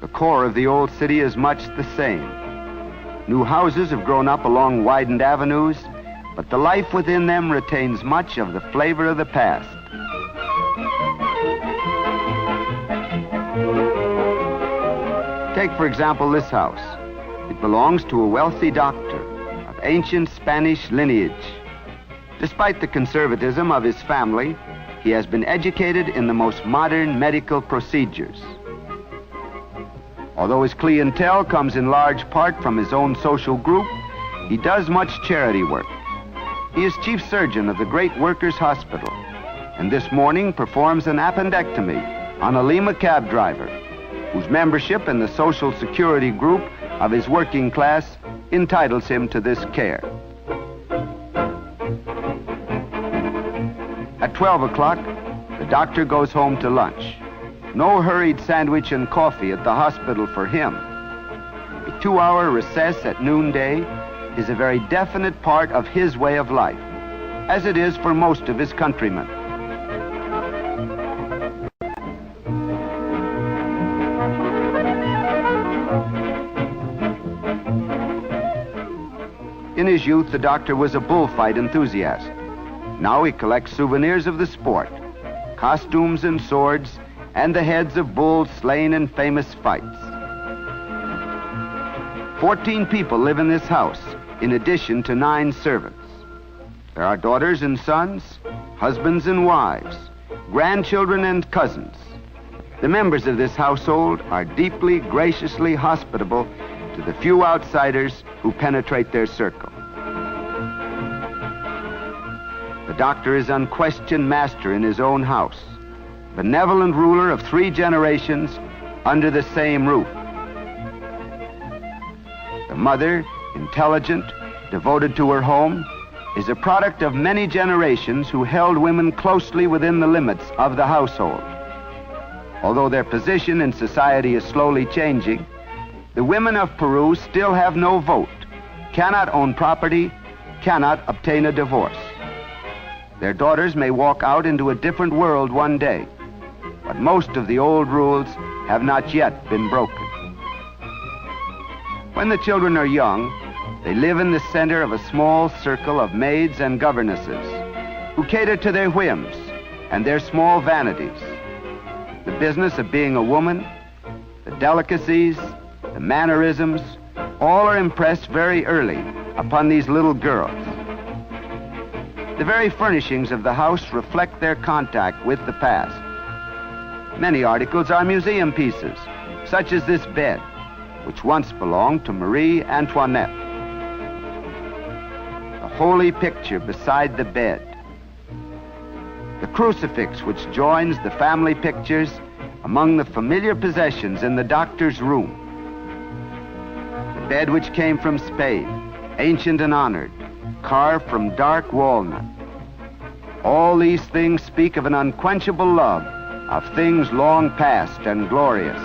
The core of the old city is much the same. New houses have grown up along widened avenues, but the life within them retains much of the flavor of the past. Take, for example, this house. It belongs to a wealthy doctor of ancient Spanish lineage. Despite the conservatism of his family, he has been educated in the most modern medical procedures. Although his clientele comes in large part from his own social group, he does much charity work. He is chief surgeon of the great workers' hospital, and this morning performs an appendectomy on a Lima cab driver, whose membership in the Social Security group of his working class entitles him to this care. At 12 o'clock, the doctor goes home to lunch. No hurried sandwich and coffee at the hospital for him. A 2-hour recess at noonday is a very definite part of his way of life, as it is for most of his countrymen. In his youth, the doctor was a bullfight enthusiast. Now he collects souvenirs of the sport, costumes and swords, and the heads of bulls slain in famous fights. 14 people live in this house, in addition to 9 servants. There are daughters and sons, husbands and wives, grandchildren and cousins. The members of this household are deeply, graciously hospitable to the few outsiders who penetrate their circle. The doctor is unquestioned master in his own house, benevolent ruler of 3 generations under the same roof. The mother, intelligent, devoted to her home, is a product of many generations who held women closely within the limits of the household. Although their position in society is slowly changing, the women of Peru still have no vote, cannot own property, cannot obtain a divorce. Their daughters may walk out into a different world one day, but most of the old rules have not yet been broken. When the children are young, they live in the center of a small circle of maids and governesses who cater to their whims and their small vanities. The business of being a woman, the delicacies, the mannerisms, all are impressed very early upon these little girls. The very furnishings of the house reflect their contact with the past. Many articles are museum pieces, such as this bed, which once belonged to Marie Antoinette. The holy picture beside the bed. The crucifix which joins the family pictures among the familiar possessions in the doctor's room. The bed which came from Spain, ancient and honored, carved from dark walnut. All these things speak of an unquenchable love of things long past and glorious.